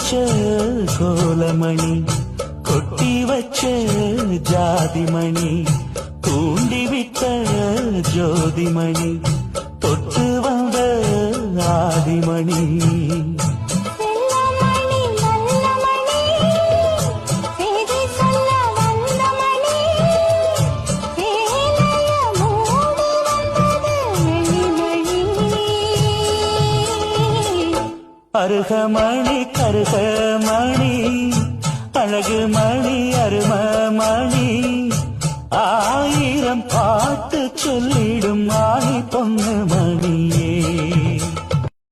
வச்ச கோலமணி, கொட்டி வச்ச ஜாதிமணி, தூண்டிவிட்ட ஜோதிமணி, தொட்டு வந்த ஆதிமணி. அருகமணி கருகமணி, அழகு மணி அருமமணி, ஆயிரம் பாட்டு சொல்லிடும் ஆணி பொண்ணு மணியே.